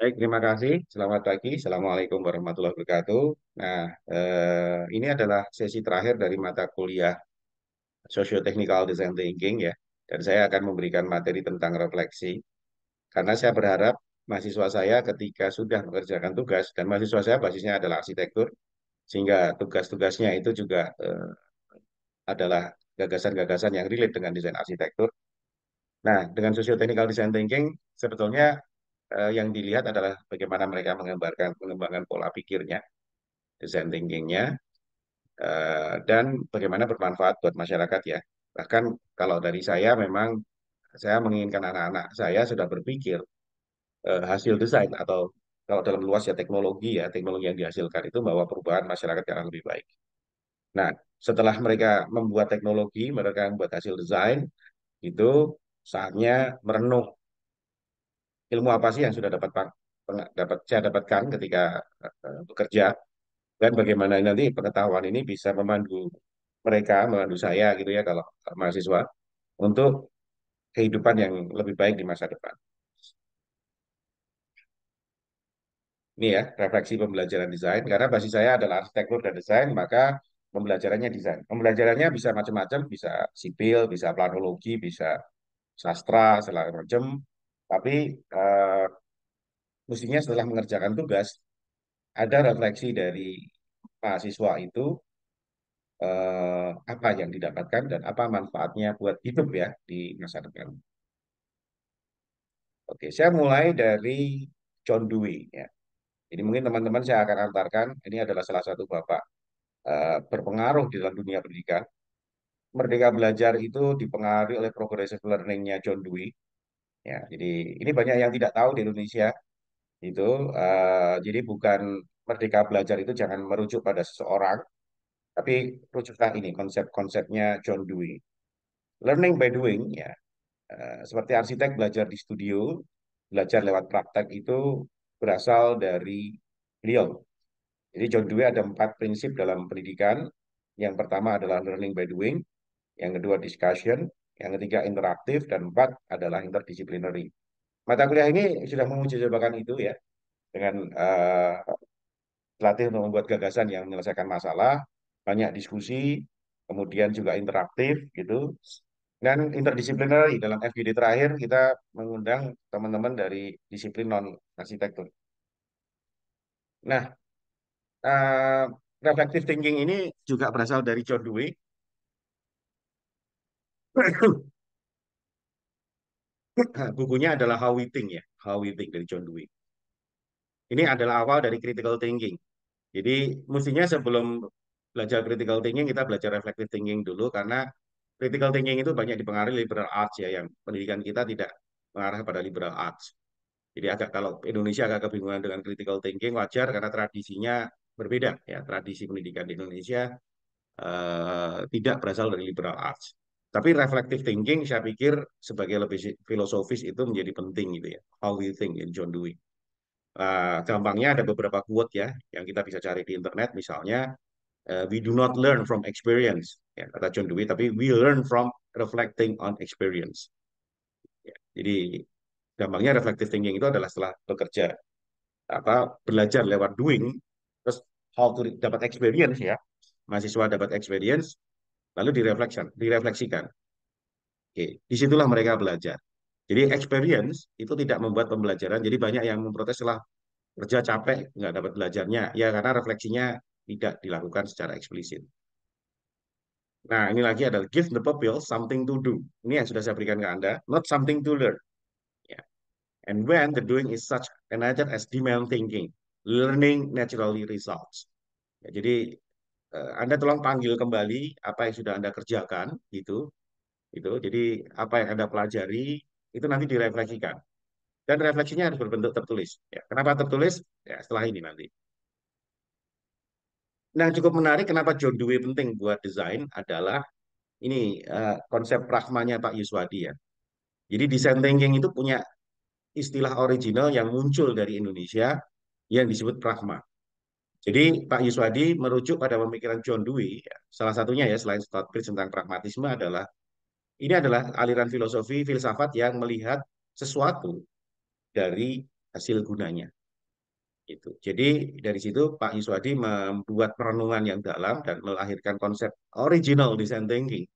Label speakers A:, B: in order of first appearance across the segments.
A: Baik, terima kasih. Selamat pagi. Assalamualaikum warahmatullahi wabarakatuh. Nah, ini adalah sesi terakhir dari mata kuliah Socio-Technical Design Thinking ya. Dan saya akan memberikan materi tentang refleksi. Karena saya berharap mahasiswa saya ketika sudah mengerjakan tugas, dan mahasiswa saya basisnya adalah arsitektur, sehingga tugas-tugasnya itu juga adalah gagasan-gagasan yang relate dengan desain arsitektur. Nah, dengan Socio-Technical Design Thinking, sebetulnya yang dilihat adalah bagaimana mereka mengembangkan pola pikirnya, design thinkingnya, dan bagaimana bermanfaat buat masyarakat ya. Bahkan kalau dari saya memang saya menginginkan anak-anak saya sudah berpikir hasil desain atau kalau dalam luas ya teknologi yang dihasilkan itu membawa perubahan masyarakat yang lebih baik. Nah, setelah mereka membuat teknologi, mereka membuat hasil desain, itu saatnya merenung ilmu apa sih yang sudah dapat saya dapatkan ketika bekerja, dan bagaimana nanti pengetahuan ini bisa memandu saya gitu ya kalau mahasiswa untuk kehidupan yang lebih baik di masa depan. Ini ya, refleksi pembelajaran desain. Karena basis saya adalah arsitektur dan desain, maka pembelajarannya desain. Pembelajarannya bisa macam-macam, bisa sipil, bisa planologi, bisa sastra, segala macam. Tapi eh, mestinya setelah mengerjakan tugas, ada refleksi dari mahasiswa itu apa yang didapatkan dan apa manfaatnya buat hidup ya di masa depan. Oke, saya mulai dari John Dewey ya. Jadi mungkin teman-teman saya akan antarkan, ini adalah salah satu bapak berpengaruh di dalam dunia pendidikan. Merdeka Belajar itu dipengaruhi oleh progressive learning-nya John Dewey. Ya, jadi ini banyak yang tidak tahu di Indonesia itu. Jadi bukan Merdeka Belajar itu jangan merujuk pada seseorang, tapi rujuklah ini konsep-konsepnya John Dewey. Learning by doing ya. Seperti arsitek belajar di studio, belajar lewat praktek itu berasal dari beliau. Jadi John Dewey ada 4 prinsip dalam pendidikan. Yang pertama adalah learning by doing, yang kedua discussion, yang ketiga interaktif, dan 4 adalah interdisciplinary. Mata kuliah ini sudah menguji cobakan itu ya, dengan latih untuk membuat gagasan yang menyelesaikan masalah, banyak diskusi, kemudian juga interaktif gitu. Dan interdisciplinary dalam FGD terakhir kita mengundang teman-teman dari disiplin non arsitektur. Nah, eh, reflective thinking ini juga berasal dari John Dewey. Bukunya adalah How We Think ya, How We Think dari John Dewey. Ini adalah awal dari critical thinking. Jadi mestinya sebelum belajar critical thinking kita belajar reflective thinking dulu, karena critical thinking itu banyak dipengaruhi liberal arts ya, yang pendidikan kita tidak mengarah pada liberal arts. Jadi agak kalau Indonesia agak kebingungan dengan critical thinking wajar karena tradisinya berbeda ya. Tradisi pendidikan di Indonesia tidak berasal dari liberal arts. Tapi reflective thinking saya pikir sebagai lebih filosofis itu menjadi penting gitu ya. How we think in John Dewey. Gampangnya ada beberapa quote ya yang kita bisa cari di internet, misalnya we do not learn from experience ya, kata John Dewey, tapi we learn from reflecting on experience. Ya, jadi gampangnya reflective thinking itu adalah setelah bekerja apa belajar lewat doing, terus how to dapat experience ya, mahasiswa dapat experience lalu direfleksikan. Oke, disitulah mereka belajar. Jadi experience itu tidak membuat pembelajaran. Jadi banyak yang memprotes setelah kerja capek nggak dapat belajarnya ya, karena refleksinya tidak dilakukan secara eksplisit. Nah, ini lagi adalah give the pupil something to do. Ini yang sudah saya berikan ke Anda, not something to learn. Ya. And when the doing is such a nature as demand thinking, learning naturally results. Ya, jadi Anda tolong panggil kembali apa yang sudah Anda kerjakan itu. Jadi apa yang Anda pelajari itu nanti direfleksikan, dan refleksinya harus berbentuk tertulis. Ya, kenapa tertulis? Ya, setelah ini nanti. Nah, cukup menarik kenapa John Dewey penting buat desain adalah ini konsep pragmanya Pak Yuswadi ya. Jadi design thinking itu punya istilah original yang muncul dari Indonesia yang disebut pragma. Jadi Pak Yuswadi merujuk pada pemikiran John Dewey, ya. Salah satunya ya selain Stoddbridge tentang pragmatisme adalah ini adalah aliran filosofi filsafat yang melihat sesuatu dari hasil gunanya. Itu. Jadi dari situ Pak Yuswadi membuat perenungan yang dalam dan melahirkan konsep original design thinking.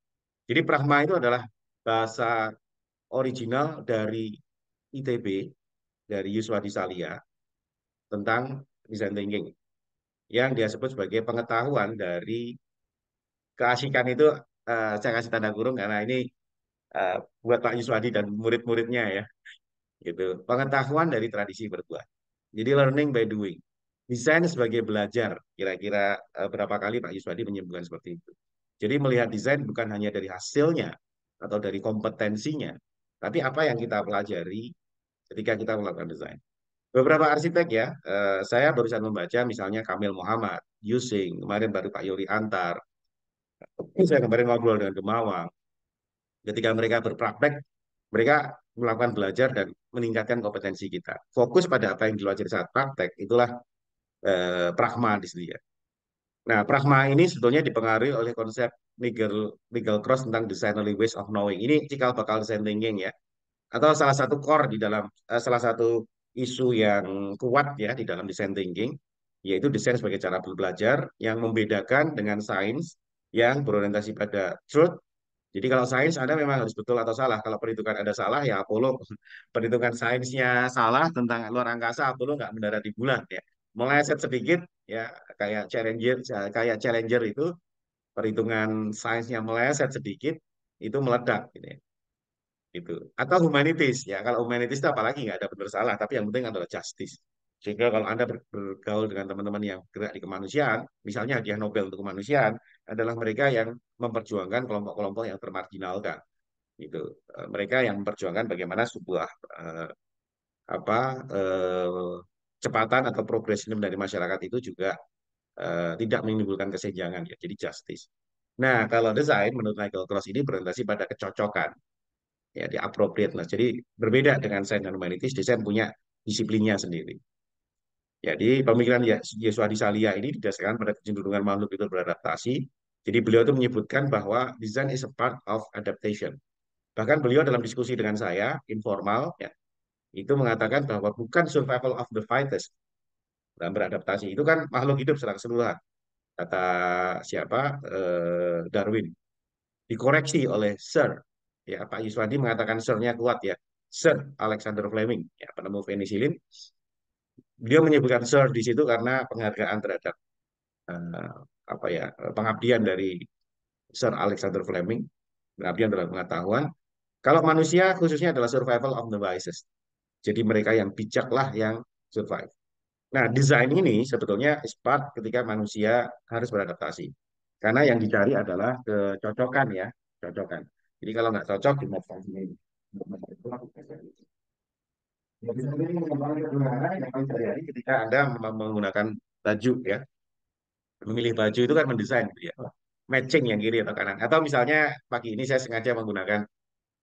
A: Jadi pragma itu adalah bahasa original dari ITB, dari Yuswadi Salia tentang design thinking yang dia sebut sebagai pengetahuan dari keasikan itu, saya kasih tanda kurung karena ini eh, buat Pak Yuswadi dan murid-muridnya ya, gitu. Pengetahuan dari tradisi berbuat. Jadi learning by doing. Desain sebagai belajar. Kira-kira berapa kali Pak Yuswadi menyebutkan seperti itu. Jadi melihat desain bukan hanya dari hasilnya atau dari kompetensinya, tapi apa yang kita pelajari ketika kita melakukan desain. Beberapa arsitek ya, saya barusan membaca misalnya Kamil Muhammad, Yusing, kemarin baru Pak Yuri Antar, saya kemarin ngobrol dengan Gemawang. Ketika mereka berpraktek, mereka melakukan belajar dan meningkatkan kompetensi kita. Fokus pada apa yang dilajari saat praktek, itulah pragma di sini ya. Nah, pragma ini sebetulnya dipengaruhi oleh konsep Nigel Cross tentang designerly ways of knowing. Ini cikal bakal design thinking ya, atau salah satu core di dalam salah satu isu yang kuat ya di dalam design thinking, yaitu desain sebagai cara belajar yang membedakan dengan sains yang berorientasi pada truth. Jadi kalau sains Anda memang harus betul atau salah. Kalau perhitungan Anda salah ya Apollo. Perhitungan sainsnya salah tentang luar angkasa, Apollo nggak mendarat di bulan ya. Meleset sedikit ya, kayak Challenger itu perhitungan sainsnya meleset sedikit itu meledak gitu ya. Gitu. Atau humanities ya. Kalau humanities itu apalagi nggak ada benar salah, tapi yang penting adalah justice. Sehingga kalau Anda bergaul dengan teman-teman yang gerak di kemanusiaan, misalnya hadiah Nobel untuk kemanusiaan adalah mereka yang memperjuangkan kelompok-kelompok yang termarginalkan. Itu mereka yang memperjuangkan bagaimana sebuah eh, apa cepatan atau progresif dari masyarakat itu juga tidak menimbulkan kesenjangan ya. Jadi justice. Nah, kalau desain menurut Michael Cross ini berorientasi pada kecocokan ya di appropriateness. Jadi berbeda dengan sains dan humanities, desain punya disiplinnya sendiri. Jadi pemikiran Yeswadi Salia ini didasarkan pada kecenderungan makhluk itu beradaptasi. Jadi beliau itu menyebutkan bahwa design is a part of adaptation. Bahkan beliau dalam diskusi dengan saya, informal, ya, itu mengatakan bahwa bukan survival of the fittest dalam beradaptasi. Itu kan makhluk hidup secara keseluruhan. Kata siapa? Darwin. Dikoreksi oleh Sir. Ya, Pak Yuswadi mengatakan Sir-nya kuat ya. Sir Alexander Fleming, ya, penemu penisilin. Beliau menyebutkan Sir di situ karena penghargaan terhadap eh, apa ya pengabdian dari Sir Alexander Fleming, pengabdian dalam pengetahuan. Kalau manusia khususnya adalah survival of the wisest. Jadi mereka yang bijaklah yang survive. Nah, desain ini sebetulnya part ketika manusia harus beradaptasi. Karena yang dicari adalah kecocokan ya, cocokan. Jadi kalau nggak cocok, dimovasi ini. Ya, misalnya ini mengembangkan sederhana yang paling sehari-hari ketika Anda menggunakan baju ya. Memilih baju itu kan mendesain gitu ya. Matching yang kiri atau kanan. Atau misalnya pagi ini saya sengaja menggunakan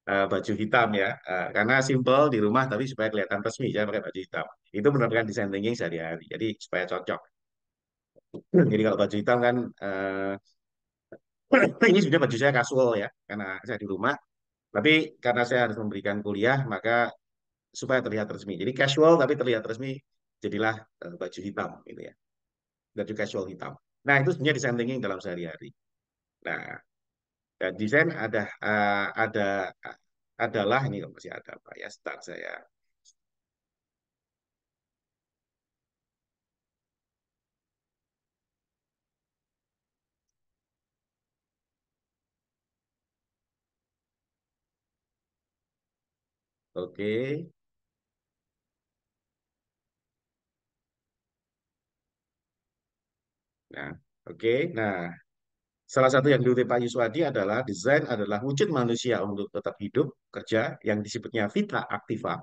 A: baju hitam ya. Karena simple di rumah tapi supaya kelihatan resmi saya pakai baju hitam. Itu merupakan desain thinking sehari-hari. Jadi supaya cocok. Jadi kalau baju hitam kan ini sebenarnya baju saya casual ya. Karena saya di rumah. Tapi karena saya harus memberikan kuliah maka supaya terlihat resmi. Jadi casual tapi terlihat resmi jadilah baju hitam gitu ya. Baju casual hitam. Nah, itu sebenarnya design thinking dalam sehari-hari. Nah, dan desain adalah ini kok masih ada Pak ya start saya. Oke. Nah, oke. Nah, salah satu yang diutip Pak Yuswadi adalah desain adalah wujud manusia untuk tetap hidup, kerja yang disebutnya vita activa.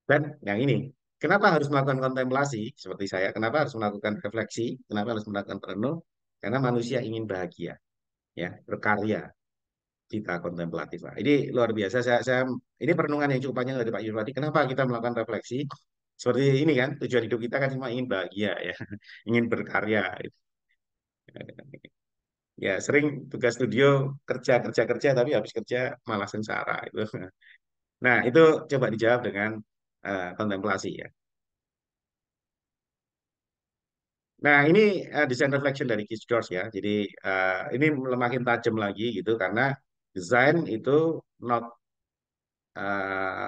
A: Dan yang ini, kenapa harus melakukan kontemplasi seperti saya? Kenapa harus melakukan refleksi? Kenapa harus melakukan renung? Karena manusia ingin bahagia, ya, berkarya, kita kontemplatif. Nah, ini luar biasa. Ini perenungan yang cukup panjang dari Pak Yuswadi. Kenapa kita melakukan refleksi? Seperti ini kan, tujuan hidup kita kan cuma ingin bahagia ya, ingin berkarya. Ya sering tugas studio kerja kerja kerja tapi habis kerja malah sengsara itu. Nah itu coba dijawab dengan kontemplasi ya. Nah, ini design reflection dari Keith George ya. Jadi ini makin tajam lagi gitu karena desain itu not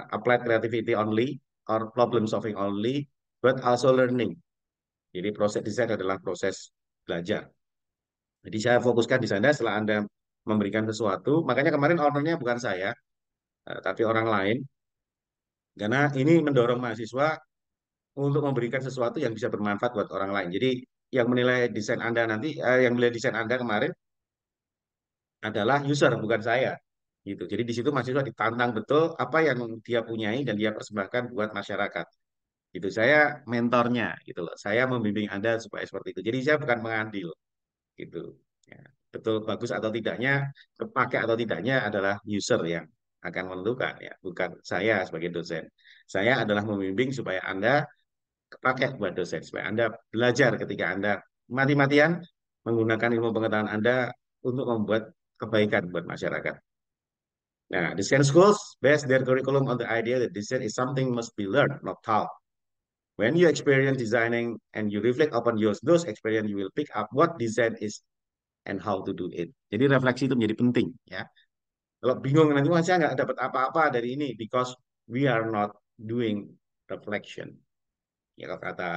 A: applied creativity only or problem solving only, but also learning. Jadi proses desain adalah proses belajar. Jadi saya fokuskan di sana setelah Anda memberikan sesuatu. Makanya kemarin ownernya bukan saya, tapi orang lain. Karena ini mendorong mahasiswa untuk memberikan sesuatu yang bisa bermanfaat buat orang lain. Jadi yang menilai desain Anda nanti, yang menilai desain Anda kemarin adalah user, bukan saya. Gitu. Jadi di situ mahasiswa ditantang betul apa yang dia punyai dan dia persembahkan buat masyarakat. Gitu. Saya mentornya, gitu loh. Saya membimbing Anda supaya seperti itu. Jadi saya bukan mengadil, gitu. Ya. Betul bagus atau tidaknya, kepake atau tidaknya adalah user yang akan menentukan, ya, bukan saya sebagai dosen. Saya adalah membimbing supaya Anda kepake buat dosen, supaya Anda belajar ketika Anda mati-matian menggunakan ilmu pengetahuan Anda untuk membuat kebaikan buat masyarakat. Nah, design schools base their curriculum on the idea that design is something must be learned, not taught. When you experience designing and you reflect upon those experience, you will pick up what design is and how to do it. Jadi refleksi itu menjadi penting, ya. Kalau bingung nanti, wah saya nggak dapat apa-apa dari ini because we are not doing reflection. Ya kalau kata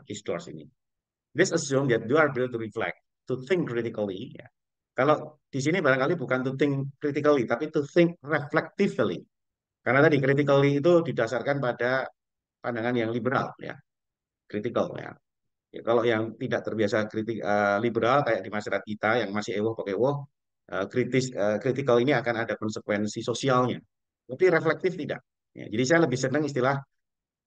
A: Kistors ini. Let's assume that you are able to reflect, to think critically. Ya. Kalau di sini barangkali bukan to think critically, tapi to think reflectively. Karena tadi critically itu didasarkan pada pandangan yang liberal, ya, critical, ya. Ya, kalau yang tidak terbiasa liberal kayak di masyarakat kita yang masih ewoh pakai ewoh, kritikal ini akan ada konsekuensi sosialnya. Tapi reflektif tidak. Ya, jadi saya lebih senang istilah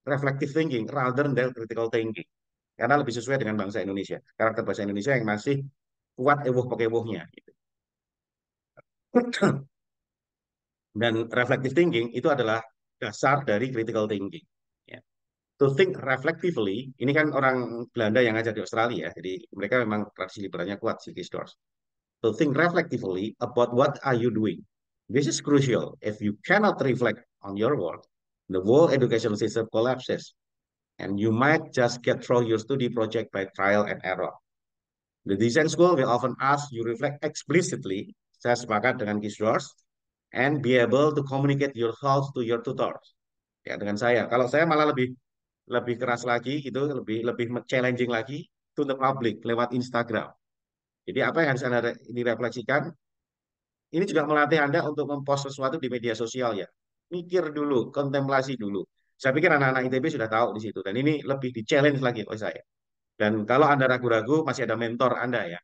A: reflective thinking rather than critical thinking. Karena lebih sesuai dengan bangsa Indonesia. Karakter bahasa Indonesia yang masih kuat ewoh pakai ewohnya. Gitu. Dan reflective thinking itu adalah dasar dari critical thinking. Ya. To think reflectively, ini kan orang Belanda yang ngajar di Australia, jadi mereka memang tradisi liberalnya kuat, si Kisdorf. To think reflectively about what are you doing. This is crucial. If you cannot reflect on your work, the whole education system collapses, and you might just get through your study project by trial and error. The design school will often ask you reflect explicitly, saya sepakat dengan Kisdorf, and be able to communicate your thoughts to your tutors. Ya, dengan saya. Kalau saya malah lebih lebih keras lagi gitu, lebih lebih challenging lagi to the public lewat Instagram. Jadi apa yang harus Anda ini refleksikan, ini juga melatih Anda untuk mempost sesuatu di media sosial ya. Mikir dulu, kontemplasi dulu. Saya pikir anak-anak ITB sudah tahu di situ dan ini lebih di challenge lagi oleh saya. Dan kalau Anda ragu-ragu, masih ada mentor Anda ya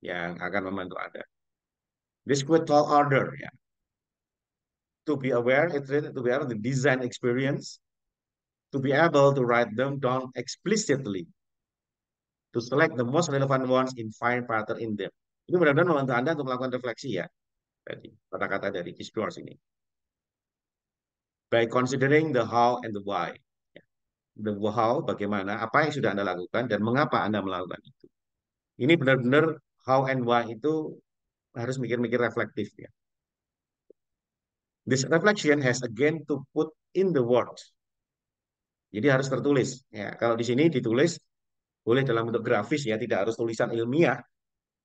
A: yang akan membantu Anda. This quite tall order ya. To be aware, it's to be aware of the design experience, to be able to write them down explicitly, to select the most relevant ones in find pattern in them. Ini mudah-mudahan membantu Anda untuk melakukan refleksi ya. Tadi kata-kata dari Kisdoors ini. By considering the how and the why. The how, bagaimana, apa yang sudah Anda lakukan, dan mengapa Anda melakukan itu. Ini benar-benar how and why itu harus mikir-mikir reflektif ya. This reflection has again to put in the words. Jadi harus tertulis. Ya, kalau di sini ditulis boleh dalam bentuk grafis ya, tidak harus tulisan ilmiah,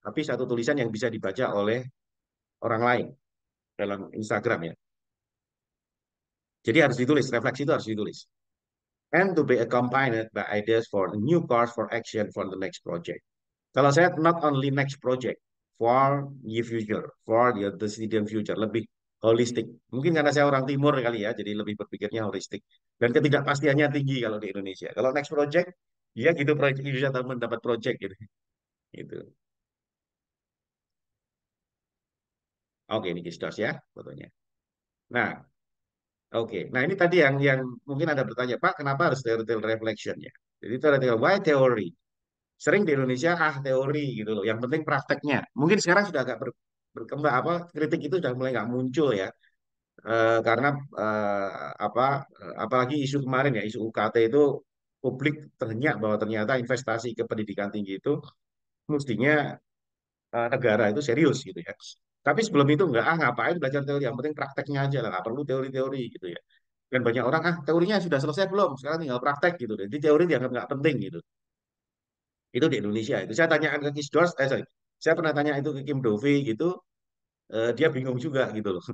A: tapi satu tulisan yang bisa dibaca oleh orang lain dalam Instagram ya. Jadi harus ditulis, refleksi itu harus ditulis. And to be accompanied by ideas for the new course for action for the next project. Kalau saya not only next project, for the future, for the student future, lebih holistik. Mungkin karena saya orang timur kali ya, jadi lebih berpikirnya holistik. Dan ketidakpastiannya tinggi kalau di Indonesia. Kalau next project, ya gitu project bisa mendapat project gitu. Gitu. Oke, ini kistos ya fotonya. Nah, oke. Nah, ini tadi yang mungkin ada bertanya, Pak, kenapa harus theoretical reflection ya? Jadi theoretical, why theory? Sering di Indonesia teori gitu loh. Yang penting prakteknya. Mungkin sekarang sudah agak berkembang apa kritik itu sudah mulai nggak muncul ya. Karena apa apalagi isu kemarin ya isu UKT itu publik terhenyak bahwa ternyata investasi ke pendidikan tinggi itu mestinya negara itu serius gitu ya. Tapi sebelum itu nggak ngapain belajar teori yang penting prakteknya aja lah nggak perlu teori-teori gitu ya. Dan banyak orang teorinya sudah selesai belum sekarang tinggal praktek gitu. Jadi teori dianggap nggak penting gitu. Itu di Indonesia. Itu saya tanyakan ke Kisdos, sorry, saya pernah tanya itu ke Kim Dovi gitu, dia bingung juga gitu loh.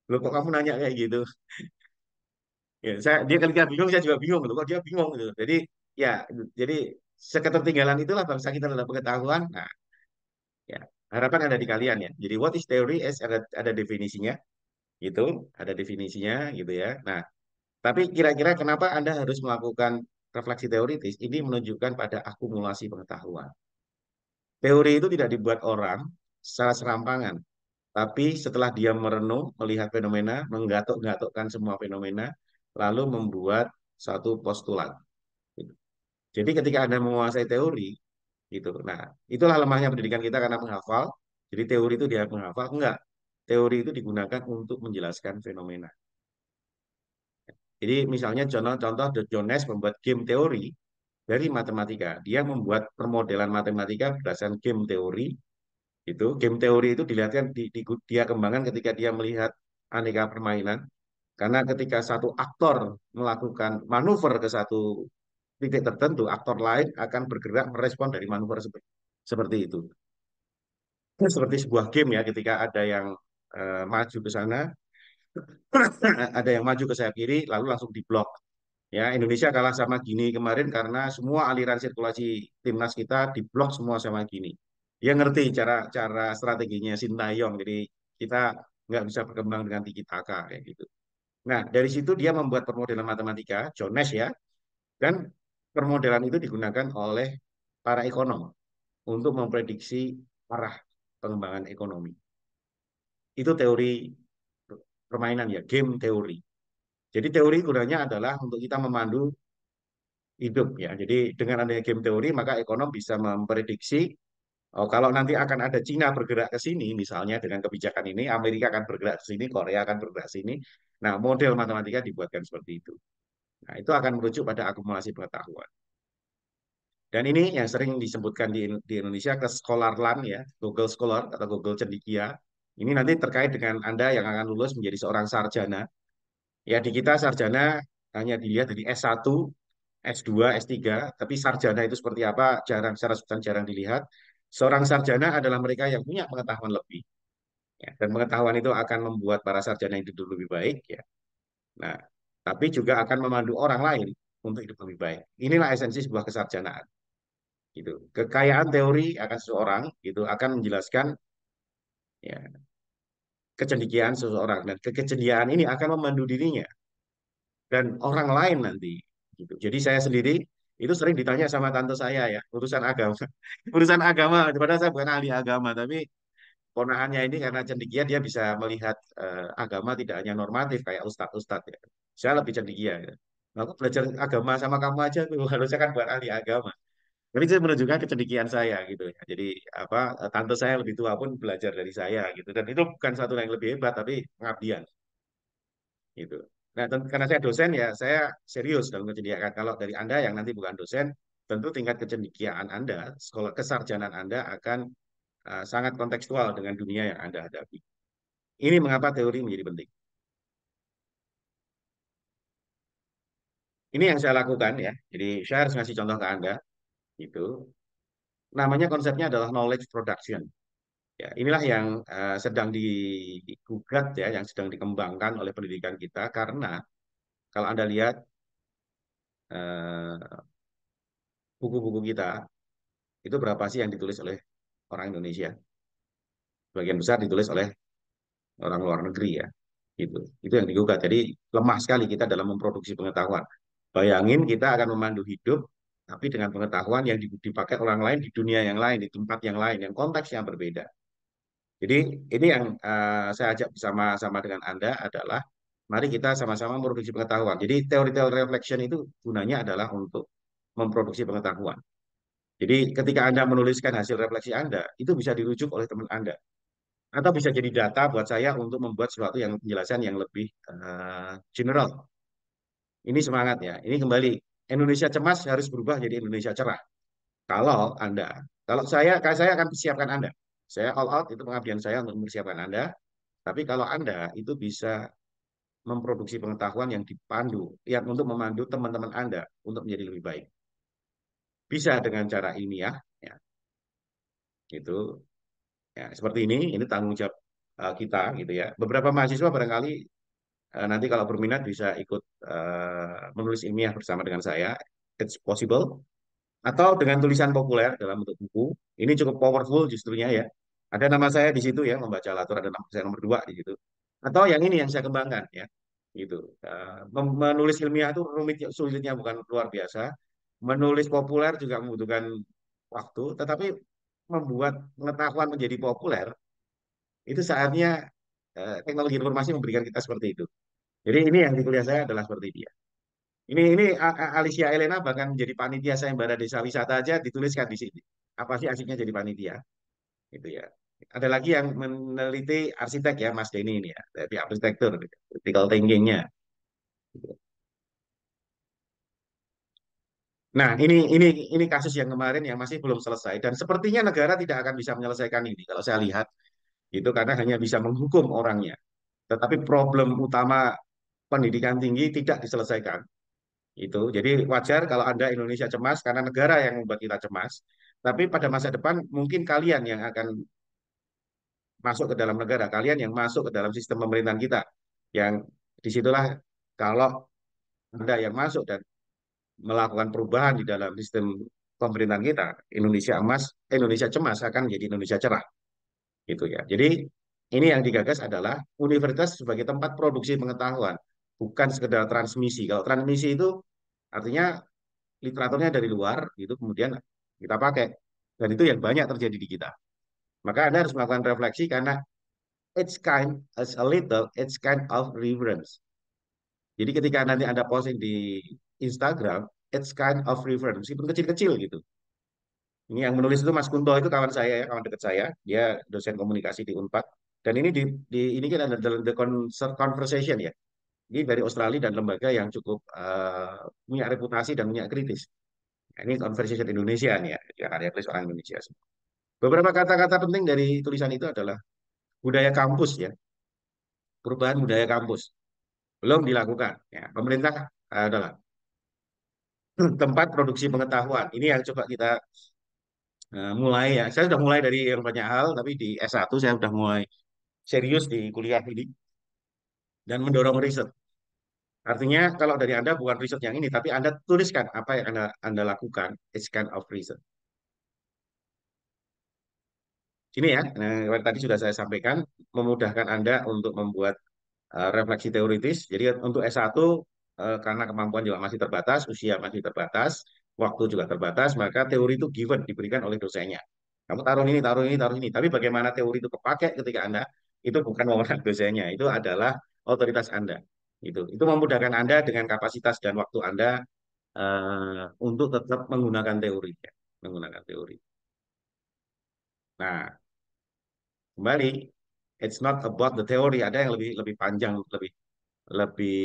A: Loh kok kamu nanya kayak gitu? Ya, dia ketika bingung, saya juga bingung loh. Kok dia bingung gitu. Jadi ya, jadi seketertinggalan itulah bangsa kita dalam pengetahuan. Nah, ya harapan ada di kalian ya. Jadi what is theory? Ada definisinya, gitu, ada definisinya gitu ya. Nah, tapi kira-kira kenapa Anda harus melakukan refleksi teoritis? Ini menunjukkan pada akumulasi pengetahuan. Teori itu tidak dibuat orang secara serampangan, tapi setelah dia merenung, melihat fenomena, menggatuk-gatukkan semua fenomena, lalu membuat satu postulat. Gitu. Jadi ketika Anda menguasai teori, gitu. Nah, itulah lemahnya pendidikan kita karena menghafal. Jadi teori itu dia menghafal, enggak. Teori itu digunakan untuk menjelaskan fenomena. Jadi misalnya contoh-contoh Jones membuat game teori dari matematika. Dia membuat permodelan matematika berdasarkan game teori. Itu game teori itu dilihatkan dia kembangkan ketika dia melihat aneka permainan. Karena ketika satu aktor melakukan manuver ke satu titik tertentu, aktor lain akan bergerak merespon dari manuver seperti itu. Seperti sebuah game ya, ketika ada yang maju ke sana, ada yang maju ke sayap kiri, lalu langsung diblok. Ya, Indonesia kalah sama Gini kemarin karena semua aliran sirkulasi timnas kita diblok semua sama Gini. Dia ngerti cara cara strateginya Sintayong, jadi kita nggak bisa berkembang dengan tiki taka kayak gitu. Nah, dari situ dia membuat permodelan matematika, Jones ya, dan permodelan itu digunakan oleh para ekonom untuk memprediksi arah pengembangan ekonomi. Itu teori permainan ya, game teori. Jadi teori gunanya adalah untuk kita memandu hidup ya. Jadi dengan adanya game teori maka ekonom bisa memprediksi oh, kalau nanti akan ada Cina bergerak ke sini misalnya dengan kebijakan ini, Amerika akan bergerak ke sini, Korea akan bergerak ke sini. Nah, model matematika dibuatkan seperti itu. Nah, itu akan merujuk pada akumulasi pengetahuan. Dan ini yang sering disebutkan di Indonesia ke Scholarland ya, Google Scholar atau Google Cendikia. Ini nanti terkait dengan Anda yang akan lulus menjadi seorang sarjana. Ya, di kita sarjana hanya dilihat dari S1, S2, S3, tapi sarjana itu seperti apa jarang, secara substansi jarang dilihat. Seorang sarjana adalah mereka yang punya pengetahuan lebih, ya, dan pengetahuan itu akan membuat para sarjana itu lebih baik, ya. Nah, tapi juga akan memandu orang lain untuk hidup lebih baik. Inilah esensi sebuah kesarjanaan, gitu. Kekayaan teori akan seseorang itu akan menjelaskan ya kecendikiaan seseorang dan kecendikiaan ini akan memandu dirinya dan orang lain nanti gitu. Jadi saya sendiri itu sering ditanya sama tante saya ya urusan agama, urusan agama. Padahal saya bukan ahli agama, tapi ponakannya ini karena cendekia dia bisa melihat agama tidak hanya normatif kayak ustadz-ustadz ya. Saya lebih cendekia ya. Nah, aku belajar agama sama kamu aja tuh harusnya kan bukan ahli agama. Tapi itu menunjukkan kecendekian saya gitu ya. Jadi apa tante saya lebih tua pun belajar dari saya gitu dan itu bukan satu yang lebih hebat tapi pengabdian gitu. Nah, karena saya dosen ya, saya serius dalam kecendiaan. Kalau dari Anda yang nanti bukan dosen, tentu tingkat kecendikiaan Anda, sekolah kesarjanaan Anda akan sangat kontekstual dengan dunia yang Anda hadapi. Ini mengapa teori menjadi penting. Ini yang saya lakukan ya. Jadi saya harus ngasih contoh ke Anda. Itu namanya konsepnya adalah knowledge production. Ya, inilah yang sedang digugat ya, yang sedang dikembangkan oleh pendidikan kita karena kalau Anda lihat eh, buku-buku kita itu berapa sih yang ditulis oleh orang Indonesia? Sebagian besar ditulis oleh orang luar negeri ya. Itu yang digugat. Jadi lemah sekali kita dalam memproduksi pengetahuan. Bayangin kita akan memandu hidup, tapi dengan pengetahuan yang dipakai orang lain di dunia yang lain, di tempat yang lain, yang konteks yang berbeda. Jadi ini yang saya ajak bersama-sama dengan Anda adalah mari kita sama-sama memproduksi pengetahuan. Jadi teori-teori reflection itu gunanya adalah untuk memproduksi pengetahuan. Jadi ketika Anda menuliskan hasil refleksi Anda, itu bisa dirujuk oleh teman Anda. Atau bisa jadi data buat saya untuk membuat sesuatu yang penjelasan yang lebih general. Ini semangat ya. Ini kembali Indonesia cemas harus berubah jadi Indonesia cerah. Kalau Anda, kalau saya akan persiapkan Anda. Saya all out itu pengabdian saya untuk mempersiapkan Anda. Tapi kalau Anda itu bisa memproduksi pengetahuan yang dipandu, yang untuk memandu teman-teman Anda untuk menjadi lebih baik. Bisa dengan cara ilmiah, Gitu. Ya, seperti ini tanggung jawab kita gitu ya. Beberapa mahasiswa barangkali nanti kalau berminat bisa ikut menulis ilmiah bersama dengan saya. It's possible. Atau dengan tulisan populer dalam bentuk buku. Ini cukup powerful justrunya ya. Ada nama saya di situ ya, membaca Latur ada nama saya nomor 2 di situ. Atau yang ini yang saya kembangkan ya. Gitu. Menulis ilmiah itu rumit sulitnya bukan luar biasa. Menulis populer juga membutuhkan waktu, tetapi membuat pengetahuan menjadi populer itu saatnya teknologi informasi memberikan kita seperti itu. Jadi ini yang di kuliah saya adalah seperti dia. Ini Alicia Elena bahkan menjadi panitia sayembara desa wisata aja dituliskan di sini. Apa sih asiknya jadi panitia? Gitu ya. Ada lagi yang meneliti arsitek ya Mas Denny ini ya, dari arsitektur, critical thinking-nya. Nah, ini kasus yang kemarin yang masih belum selesai dan sepertinya negara tidak akan bisa menyelesaikan ini kalau saya lihat itu karena hanya bisa menghukum orangnya. Tetapi problem utama pendidikan tinggi tidak diselesaikan. Itu. Jadi wajar kalau Anda Indonesia cemas karena negara yang membuat kita cemas. Tapi pada masa depan mungkin kalian yang akan masuk ke dalam negara, kalian yang masuk ke dalam sistem pemerintahan kita. Yang disitulah kalau Anda yang masuk dan melakukan perubahan di dalam sistem pemerintahan kita, Indonesia emas, Indonesia cemas akan menjadi Indonesia cerah. Gitu ya. Jadi ini yang digagas adalah universitas sebagai tempat produksi pengetahuan, bukan sekedar transmisi. Kalau transmisi itu artinya literaturnya dari luar, itu kemudian kita pakai. Dan itu yang banyak terjadi di kita. Maka Anda harus melakukan refleksi karena it's kind, as a little, it's kind of reverence. Jadi ketika nanti Anda posting di Instagram, it's kind of reverence, meskipun kecil-kecil gitu. Ini yang menulis itu Mas Kunto itu kawan saya ya, kawan dekat saya. Dia dosen komunikasi di Unpad. Dan ini ini kan ada the conversation ya. Ini dari Australia dan lembaga yang cukup punya reputasi dan punya kritis. Nah, ini conversation Indonesia nih ya, yang karya tulis orang Indonesia. Beberapa kata-kata penting dari tulisan itu adalah budaya kampus ya, perubahan budaya kampus belum dilakukan. Ya, pemerintah adalah tempat produksi pengetahuan. Ini yang coba kita mulai ya. Saya sudah mulai dari yang banyak hal, tapi di S1 saya sudah mulai serius di kuliah ini dan mendorong riset. Artinya kalau dari Anda bukan riset yang ini, tapi Anda tuliskan apa yang Anda lakukan. It's kind of research. Ini ya, tadi sudah saya sampaikan, memudahkan Anda untuk membuat refleksi teoritis. Jadi untuk S1 karena kemampuan juga masih terbatas, usia masih terbatas, waktu juga terbatas, maka teori itu given diberikan oleh dosennya. Kamu taruh ini, taruh ini, taruh ini. Tapi bagaimana teori itu kepakai ketika Anda itu bukan wewenang dosennya, itu adalah otoritas Anda. Itu memudahkan Anda dengan kapasitas dan waktu Anda untuk tetap menggunakan teori, ya. Menggunakan teori. Nah, kembali, it's not about the theory. Ada yang lebih lebih panjang, lebih lebih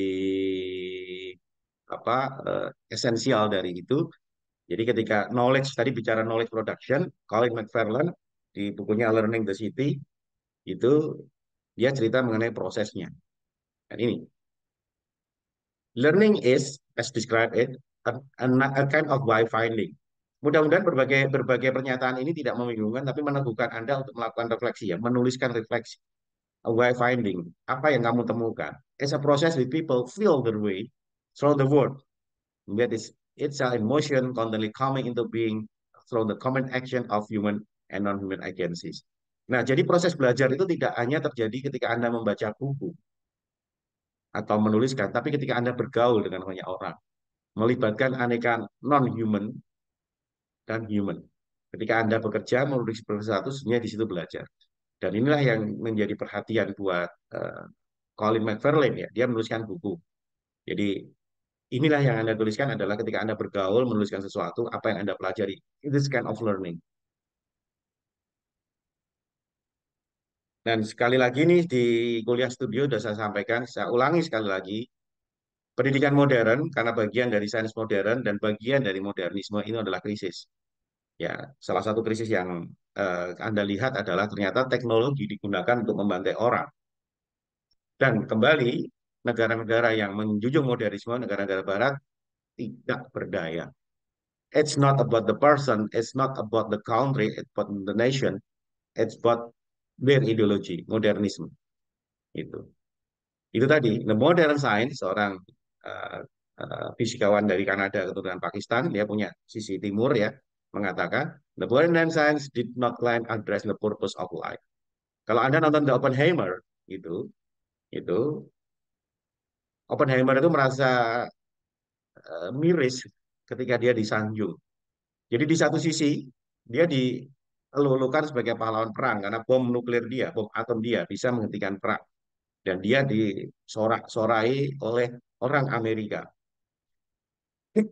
A: apa esensial dari itu. Jadi ketika knowledge tadi bicara knowledge production, Colin McFarlane di bukunya Learning the City itu dia cerita mengenai prosesnya. Dan ini learning is as described it a kind of why finding. Mudah-mudahan berbagai berbagai pernyataan ini tidak membingungkan, tapi meneguhkan Anda untuk melakukan refleksi ya, menuliskan refleksi. A why finding, apa yang kamu temukan? It's a process with people feel their way through the world. That is, it's an emotion constantly coming into being through the common action of human and non-human agencies. Nah, jadi proses belajar itu tidak hanya terjadi ketika Anda membaca buku atau menuliskan, tapi ketika Anda bergaul dengan banyak orang, melibatkan aneka non-human dan human. Ketika Anda bekerja, menulis sesuatu, sebenarnya di situ belajar. Dan inilah yang menjadi perhatian buat Colin McFarlane ya. Dia menuliskan buku. Jadi inilah yang Anda tuliskan adalah ketika Anda bergaul, menuliskan sesuatu, apa yang Anda pelajari. It is kind of learning. Dan sekali lagi nih di kuliah studio sudah saya sampaikan, saya ulangi sekali lagi, pendidikan modern karena bagian dari sains modern dan bagian dari modernisme ini adalah krisis. Ya, salah satu krisis yang Anda lihat adalah ternyata teknologi digunakan untuk membantai orang. Dan kembali, negara-negara yang menjunjung modernisme, negara-negara barat tidak berdaya. It's not about the person, it's not about the country, it's about the nation, it's about their ideology, modernisme. Itu. Itu tadi, the modern science, seorang uh, fisikawan dari Kanada keturunan Pakistan, dia punya sisi timur ya, mengatakan, the modern science did not line address the purpose of life. Kalau Anda nonton The Oppenheimer, itu Oppenheimer itu merasa miris ketika dia disanjung. Jadi di satu sisi, dia dilulukan sebagai pahlawan perang karena bom nuklir dia, bom atom dia bisa menghentikan perang. Dan dia disorak-sorai oleh orang Amerika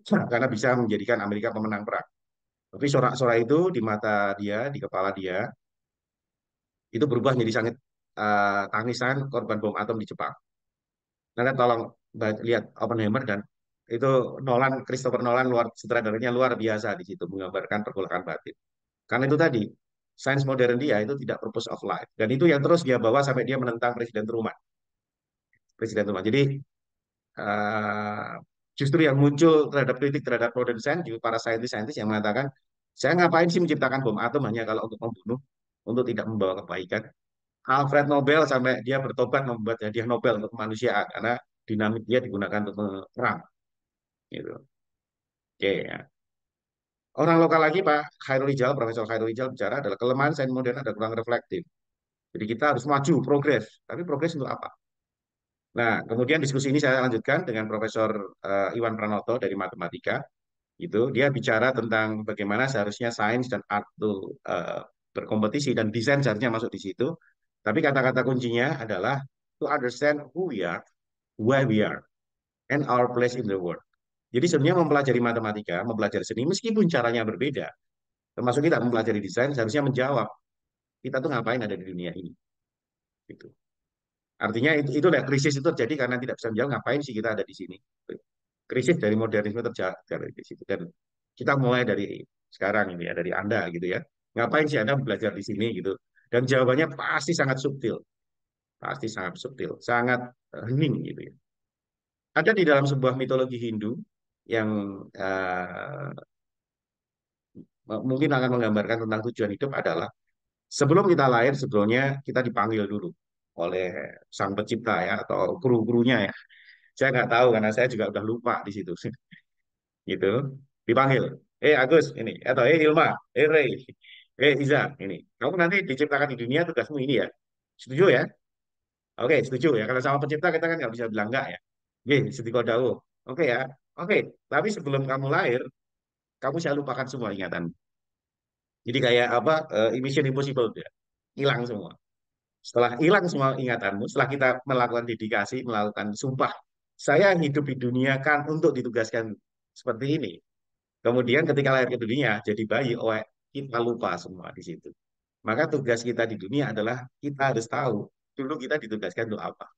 A: karena bisa menjadikan Amerika pemenang perang. Tapi sorak-sorai itu di mata dia, di kepala dia, itu berubah menjadi sangat tangisan korban bom atom di Jepang. Karena tolong lihat Oppenheimer dan itu Christopher Nolan sutradaranya luar biasa di situ menggambarkan pergolakan batin. Karena itu tadi, sains modern dia itu tidak purpose of life. Dan itu yang terus dia bawa sampai dia menentang Presiden Truman. Presiden Truman. Jadi eh, justru yang muncul terhadap kritik terhadap modern science juga para saintis-saintis yang mengatakan saya ngapain sih menciptakan bom atom hanya kalau untuk membunuh, untuk tidak membawa kebaikan. Alfred Nobel sampai dia bertobat membuat hadiah Nobel untuk kemanusiaan karena dinamit dia digunakan untuk perang. Gitu. Oke, ya. Orang lokal lagi Pak Khairul Rijal, Profesor Khairul Rijal bicara adalah kelemahan sains modern ada kurang reflektif. Jadi kita harus maju, progres. Tapi progres untuk apa? Nah, kemudian diskusi ini saya lanjutkan dengan Profesor Iwan Pranoto dari Matematika. Itu dia bicara tentang bagaimana seharusnya sains dan art itu berkompetisi dan desain seharusnya masuk di situ. Tapi kata-kata kuncinya adalah to understand who we are, why we are, and our place in the world. Jadi sebenarnya mempelajari matematika, mempelajari seni, meskipun caranya berbeda, termasuk kita mempelajari desain, seharusnya menjawab kita tuh ngapain ada di dunia ini. Gitu. Artinya itulah krisis itu terjadi karena tidak bisa menjawab ngapain sih kita ada di sini. Krisis dari modernisme terjadi di situ. Dan kita mulai dari sekarang ini ya, dari Anda gitu ya. Ngapain sih Anda belajar di sini gitu. Dan jawabannya pasti sangat subtil. Pasti sangat subtil. Sangat hening gitu ya. Ada di dalam sebuah mitologi Hindu yang uh, mungkin akan menggambarkan tentang tujuan hidup adalah sebelum kita lahir sebelumnya kita dipanggil dulu oleh sang pencipta ya atau kru-krunya ya. Saya nggak tahu karena saya juga udah lupa di situ. Gitu. Dipanggil. Agus ini atau Ilma, Ray, Iza ini. Kamu nanti diciptakan di dunia tugasmu ini ya. Setuju ya? Oke, setuju ya. Kalau sama pencipta kita kan nggak bisa bilang enggak ya. Oke, setiko dawuh. Oke ya. Oke, tapi sebelum kamu lahir, kamu saya lupakan semua ingatan. Jadi kayak apa? Mission Impossible ya. Hilang semua. Setelah hilang semua ingatanmu, setelah kita melakukan dedikasi, melakukan sumpah, saya hidup di dunia kan untuk ditugaskan seperti ini. Kemudian ketika lahir ke dunia, jadi bayi, oh, kita lupa semua di situ. Maka tugas kita di dunia adalah kita harus tahu dulu kita ditugaskan untuk apa.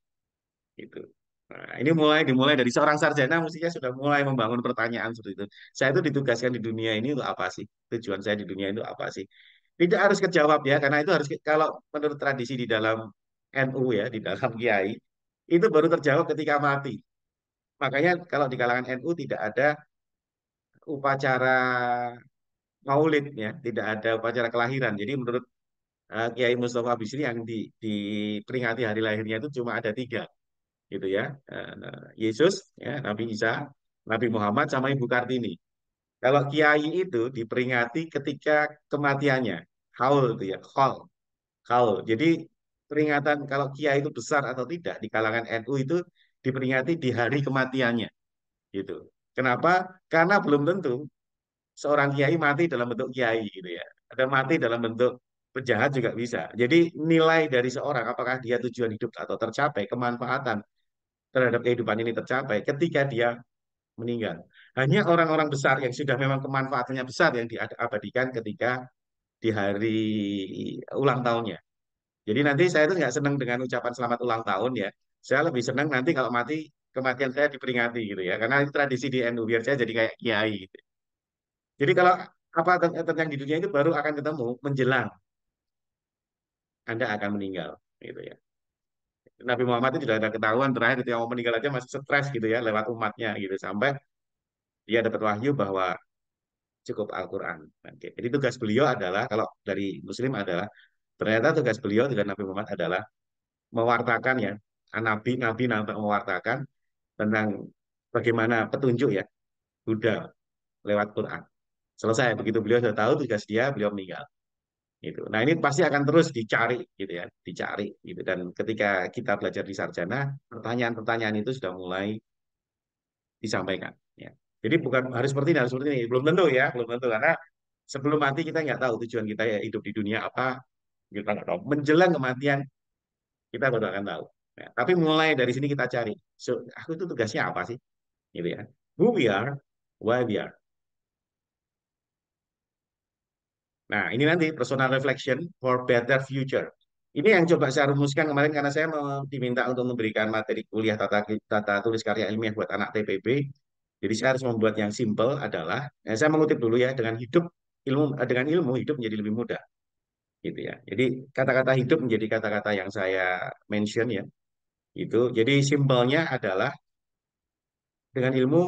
A: Gitu. Nah, ini dimulai dari seorang sarjana mestinya sudah mulai membangun pertanyaan seperti itu. Saya itu ditugaskan di dunia ini untuk apa sih? Tujuan saya di dunia itu apa sih? Tidak harus kejawab ya, karena itu harus kalau menurut tradisi di dalam NU ya, di dalam Kiai, itu baru terjawab ketika mati. Makanya kalau di kalangan NU tidak ada upacara maulid ya, tidak ada upacara kelahiran. Jadi menurut Kiai Mustafa Bisri yang diperingati hari lahirnya itu cuma ada tiga, gitu ya. Yesus, ya, Nabi Isa, Nabi Muhammad, sama Ibu Kartini. Kalau Kiai itu diperingati ketika kematiannya, haul itu ya, haul, haul. Jadi peringatan kalau Kiai itu besar atau tidak di kalangan NU itu diperingati di hari kematiannya, gitu. Kenapa? Karena belum tentu seorang kiai mati dalam bentuk kiai gitu ya. Ada mati dalam bentuk penjahat juga bisa. Jadi nilai dari seorang apakah dia tujuan hidup atau tercapai, kemanfaatan terhadap kehidupan ini tercapai ketika dia meninggal. Hanya orang-orang besar yang sudah memang kemanfaatannya besar yang diabadikan ketika di hari ulang tahunnya. Jadi nanti saya itu nggak senang dengan ucapan selamat ulang tahun ya. Saya lebih senang nanti kalau mati kematian saya diperingati gitu ya. Karena itu tradisi di NU biar saya jadi kayak kiai gitu. Jadi kalau apa tentang di dunia itu baru akan ketemu menjelang Anda akan meninggal gitu ya. Nabi Muhammad itu sudah ada ketahuan terakhir ketika mau meninggal aja masih stres gitu ya lewat umatnya gitu sampai dia dapat wahyu bahwa cukup Al-Quran. Oke. Jadi tugas beliau adalah, kalau dari Muslim adalah, ternyata tugas beliau, tugas Nabi Muhammad adalah mewartakan ya, nabi-nabi nampak mewartakan tentang bagaimana petunjuk ya, Buddha lewat Quran. Selesai, begitu beliau sudah tahu tugas dia, beliau meninggal. Gitu. Nah ini pasti akan terus dicari gitu ya, dicari gitu. Dan ketika kita belajar di sarjana, pertanyaan-pertanyaan itu sudah mulai disampaikan. Ya. Jadi bukan harus seperti ini, harus seperti ini. Belum tentu ya, belum tentu karena sebelum mati kita nggak tahu tujuan kita ya hidup di dunia apa, kita nggak tahu. Menjelang kematian kita baru akan tahu. Ya, tapi mulai dari sini kita cari. So, aku itu tugasnya apa sih? Gitu ya. Who we are, why we are. Nah, ini nanti personal reflection for better future. Ini yang coba saya rumuskan kemarin karena saya diminta untuk memberikan materi kuliah tata tulis karya ilmiah buat anak TPB. Jadi saya harus membuat yang simple adalah, saya mengutip dulu ya, dengan ilmu hidup menjadi lebih mudah, gitu ya. Jadi kata-kata hidup menjadi kata-kata yang saya mention ya, itu. Jadi simpelnya adalah dengan ilmu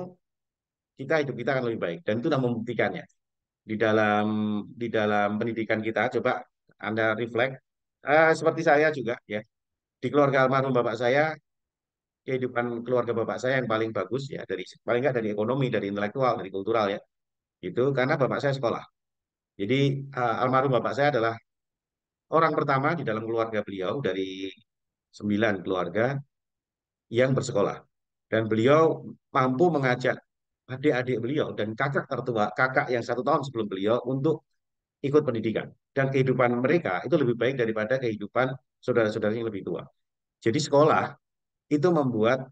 A: hidup kita akan lebih baik dan itu sudah membuktikannya di dalam pendidikan kita. Coba Anda reflect, seperti saya juga ya, di keluarga almarhum bapak saya, kehidupan keluarga bapak saya yang paling bagus ya, dari paling nggak dari ekonomi, dari intelektual, dari kultural ya, itu karena bapak saya sekolah. Jadi almarhum bapak saya adalah orang pertama di dalam keluarga beliau dari 9 keluarga yang bersekolah, dan beliau mampu mengajak adik-adik beliau dan kakak tertua, kakak yang 1 tahun sebelum beliau untuk ikut pendidikan. Dan kehidupan mereka itu lebih baik daripada kehidupan saudara-saudaranya yang lebih tua. Jadi sekolah itu membuat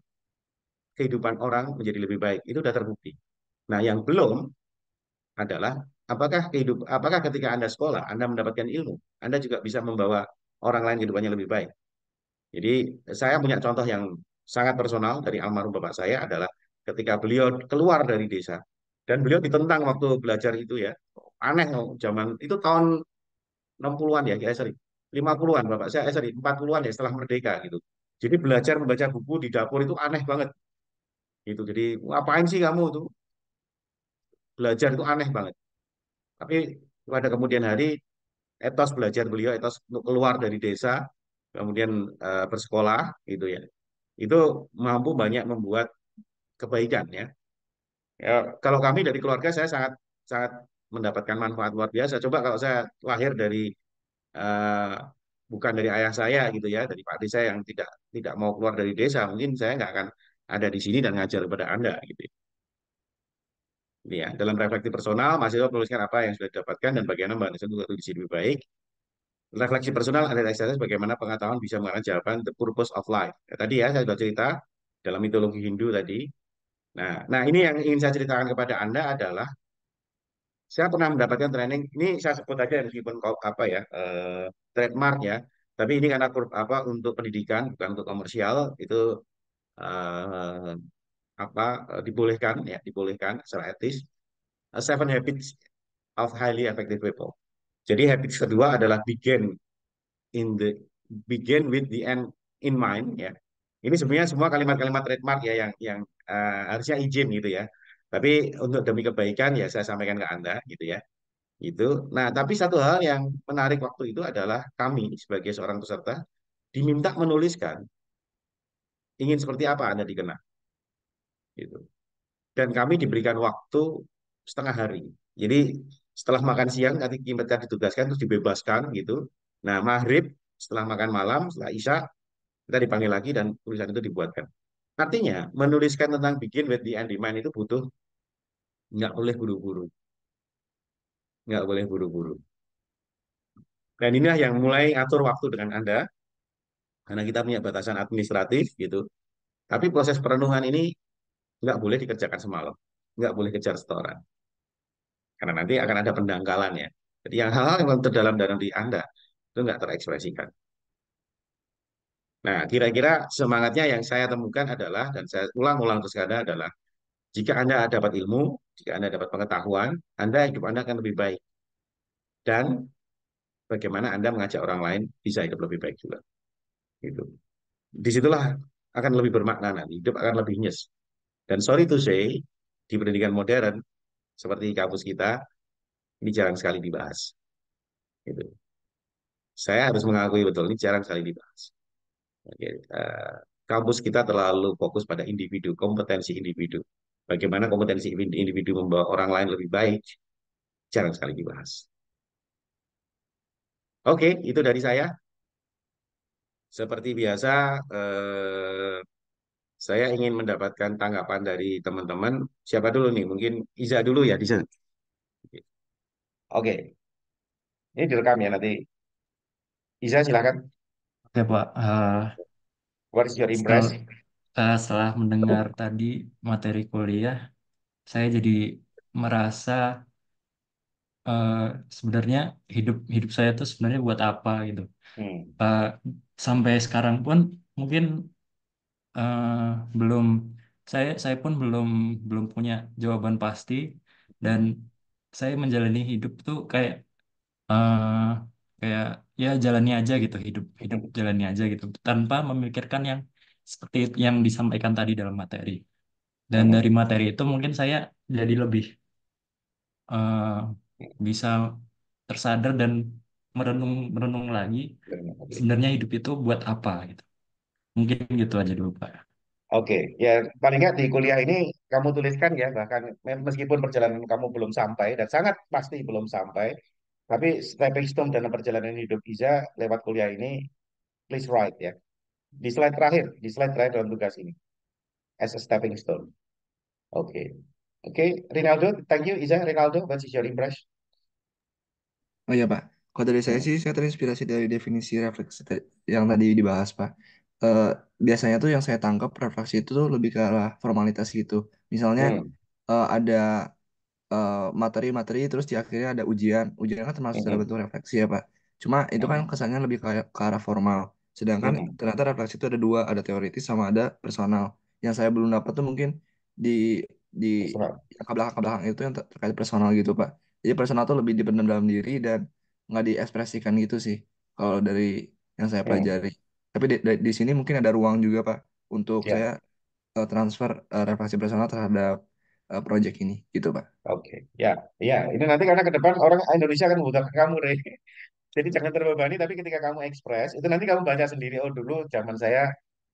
A: kehidupan orang menjadi lebih baik. Itu sudah terbukti. Nah, yang belum adalah apakah ketika Anda sekolah, Anda mendapatkan ilmu, Anda juga bisa membawa orang lain kehidupannya lebih baik. Jadi saya punya contoh yang sangat personal dari almarhum bapak saya adalah ketika beliau keluar dari desa dan beliau ditentang waktu belajar itu ya. Aneh loh, zaman itu tahun 60-an ya, sorry. 50-an Bapak saya, sorry, 40-an ya setelah merdeka gitu. Jadi belajar membaca buku di dapur itu aneh banget gitu. Jadi ngapain sih kamu tuh belajar itu aneh banget. Tapi pada kemudian hari etos belajar beliau, etos untuk keluar dari desa, kemudian bersekolah gitu ya. Itu mampu banyak membuat kebaikan ya. Ya, kalau kami dari keluarga saya sangat sangat mendapatkan manfaat luar biasa. Coba kalau saya lahir dari eh, bukan dari ayah saya gitu ya, dari pak saya yang tidak tidak mau keluar dari desa, mungkin saya nggak akan ada di sini dan ngajar kepada Anda gitu. Ya, dalam refleksi personal, mahasiswa menuliskan apa yang sudah didapatkan dan bagaimana Mbak untuk lebih lebih baik. Refleksi personal adalah eksersis bagaimana pengetahuan bisa mengarahkan jawaban the purpose of life. Ya, tadi ya saya sudah cerita dalam mitologi Hindu tadi. Nah, ini yang ingin saya ceritakan kepada Anda adalah saya pernah mendapatkan training. Ini saya sebut aja meskipun apa ya, trademark ya. Tapi ini karena apa untuk pendidikan bukan untuk komersial itu eh, dibolehkan ya, dibolehkan secara etis. Seven Habits of Highly Effective People. Jadi habits kedua adalah in the begin with the end in mind ya. Ini sebenarnya semua kalimat-kalimat trademark ya yang harusnya izin gitu ya. Tapi untuk demi kebaikan ya saya sampaikan ke Anda gitu ya. Itu. Nah, tapi satu hal yang menarik waktu itu adalah kami sebagai seorang peserta diminta menuliskan ingin seperti apa Anda dikenal gitu. Dan kami diberikan waktu 1/2 hari. Jadi setelah makan siang nanti kita ditugaskan terus dibebaskan gitu. Nah, maghrib setelah makan malam, setelah isya kita dipanggil lagi dan tulisan itu dibuatkan. Artinya menuliskan tentang begin with the end in mind itu butuh, nggak boleh buru-buru, nggak boleh buru-buru. Dan inilah yang mulai atur waktu dengan Anda karena kita punya batasan administratif gitu. Tapi proses perenungan ini nggak boleh dikerjakan semalam, nggak boleh kejar setoran, karena nanti akan ada pendangkalan ya. Jadi yang hal-hal yang terdalam dalam diri Anda itu nggak terekspresikan. Nah, kira-kira semangatnya yang saya temukan adalah, dan saya ulang-ulang terus ada adalah, jika Anda dapat ilmu, jika Anda dapat pengetahuan, hidup Anda akan lebih baik. Dan bagaimana Anda mengajak orang lain bisa hidup lebih baik juga. Gitu. Disitulah akan lebih bermakna nanti, hidup akan lebih nyes. Dan sorry to say, di pendidikan modern, seperti kampus kita, Ini jarang sekali dibahas. Gitu. Saya harus mengakui betul, ini jarang sekali dibahas. Oke, kampus kita terlalu fokus pada individu, kompetensi individu. Bagaimana kompetensi individu membawa orang lain lebih baik, jarang sekali dibahas. Oke, itu dari saya. Seperti biasa, eh, saya ingin mendapatkan tanggapan dari teman-teman. Siapa dulu nih? Mungkin Iza dulu ya, Iza. Oke, ini direkam ya nanti. Iza silakan.
B: Oke Pak,
A: What is your
B: setelah,
A: impression?
B: setelah mendengar tadi materi kuliah, saya jadi merasa eh, sebenarnya hidup hidup saya tuh sebenarnya buat apa gitu.
A: Hmm.
B: Eh, Sampai sekarang pun mungkin eh, belum saya pun belum belum punya jawaban pasti dan saya menjalani hidup tuh eh, kayak ya jalani aja gitu hidup hidup jalani aja gitu tanpa memikirkan yang seperti itu yang disampaikan tadi dalam materi. Dan dari materi itu mungkin saya jadi lebih eh, bisa tersadar dan merenung merenung lagi sebenarnya hidup itu buat apa gitu. Mungkin gitu aja dulu Pak.
A: Oke, ya paling nggak di kuliah ini kamu tuliskan ya, bahkan meskipun perjalanan kamu belum sampai dan sangat pasti belum sampai, tapi stepping stone dalam perjalanan hidup Iza lewat kuliah ini, please write ya. Di slide terakhir, di slide terakhir dalam tugas ini, as a stepping stone. Oke, oke, Rinaldo, thank you Iza. Rinaldo, what is your impression?
C: Oh iya Pak, kalau dari saya
A: Hmm,
C: sih saya terinspirasi dari definisi refleksi yang tadi dibahas Pak. Eh, Biasanya tuh yang saya tangkap refleksi itu tuh lebih ke arah formalitas gitu. Misalnya
A: hmm,
C: ada materi-materi terus di akhirnya ada ujian. Ujian kan termasuk dalam
A: hmm,
C: bentuk refleksi ya Pak. Cuma itu kan
A: hmm,
C: kesannya lebih ke arah formal. Sedangkan
A: hmm.
C: ternyata refleksi itu ada dua, ada teoritis sama ada personal. Yang saya belum dapat tuh mungkin di di
A: Personal.
C: yang ke belakang-belakang itu yang terkait personal gitu Pak. Jadi personal tuh lebih dipendam dalam diri dan nggak diekspresikan gitu sih kalau dari yang saya
A: Hmm,
C: pelajari. Tapi di sini mungkin ada ruang juga Pak untuk saya
A: ya,
C: transfer refleksi personal terhadap project ini gitu Pak.
A: oke, ya, ya. Ini nanti karena ke depan orang Indonesia kan membutuhkan kamu, Re. Jadi jangan terbebani, tapi ketika kamu ekspres, itu nanti kamu baca sendiri, oh dulu zaman saya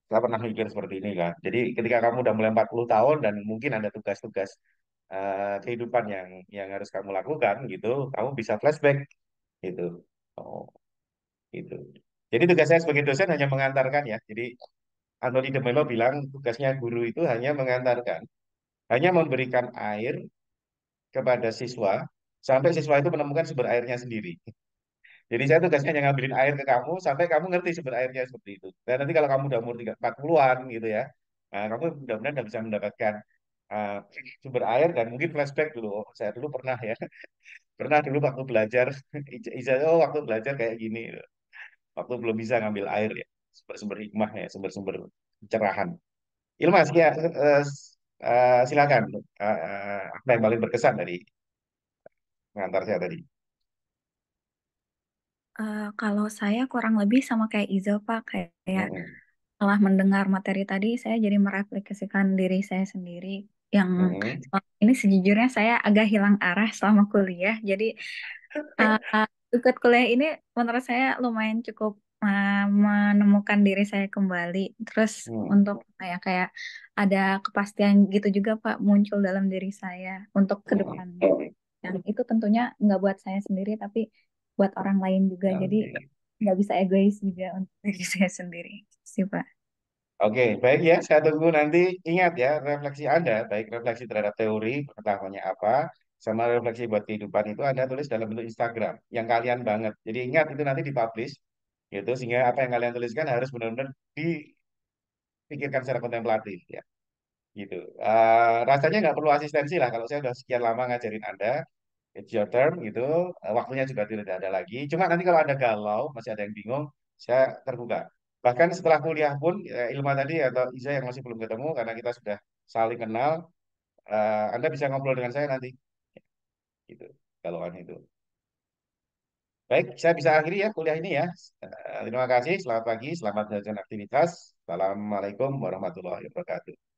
A: nggak pernah mikir seperti ini kan. Jadi ketika kamu udah mulai 40 tahun dan mungkin ada tugas-tugas kehidupan yang harus kamu lakukan gitu, kamu bisa flashback gitu. Oh, gitu. Jadi tugas saya sebagai dosen hanya mengantarkan ya. Jadi Anthony de Mello bilang tugasnya guru itu hanya mengantarkan, hanya memberikan air kepada siswa sampai siswa itu menemukan sumber airnya sendiri. Jadi saya tugasnya hanya ngambilin air ke kamu sampai kamu ngerti sumber airnya seperti itu. Dan nanti kalau kamu udah umur 40-an gitu ya, nah, kamu mudah-mudahan udah bisa mendapatkan uh, sumber air dan mungkin flashback dulu. Oh, saya dulu pernah ya, pernah dulu waktu belajar, oh waktu belajar kayak gini, waktu belum bisa ngambil air ya, sumber-sumber hikmah ya, sumber-sumber pencerahan. Ilmas, ya silakan. Apa yang paling berkesan dari pengantar saya tadi?
D: Kalau saya kurang lebih sama kayak Izo, Pak. Kayak
A: Mm-mm,
D: setelah mendengar materi tadi, saya jadi merefleksikan diri saya sendiri. Yang
A: mm-mm,
D: selama ini sejujurnya saya agak hilang arah selama kuliah. Jadi uh, ikut kuliah ini menurut saya lumayan cukup menemukan diri saya kembali. Terus
A: mm,
D: untuk kayak ada kepastian gitu juga, Pak, muncul dalam diri saya untuk ke
A: mm-mm.
D: depannya. Yang itu tentunya nggak buat saya sendiri, tapi buat orang lain juga. Jadi
A: Oke.
D: nggak bisa egois juga untuk diri saya sendiri, sih Pak.
A: Oke, baik ya. Saya tunggu nanti. Ingat ya, refleksi Anda, baik refleksi terhadap teori, pengetahuannya apa, sama refleksi buat kehidupan itu Anda tulis dalam bentuk Instagram, yang kalian banget. Jadi ingat, itu nanti dipublish, gitu, sehingga apa yang kalian tuliskan harus benar-benar dipikirkan secara kontemplatif, ya. Gitu. Rasanya nggak perlu asistensi lah, kalau saya udah sekian lama ngajarin Anda, it's your turn, gitu. Waktunya juga tidak ada lagi. Cuma nanti kalau ada galau, masih ada yang bingung, saya terbuka. Bahkan setelah kuliah pun, Ilma tadi atau Iza yang masih belum ketemu, karena kita sudah saling kenal, Anda bisa ngobrol dengan saya nanti. Gitu, galauan itu. Baik, saya bisa akhiri ya kuliah ini ya. Terima kasih, selamat pagi, selamat menjalankan aktivitas. Assalamualaikum warahmatullahi wabarakatuh.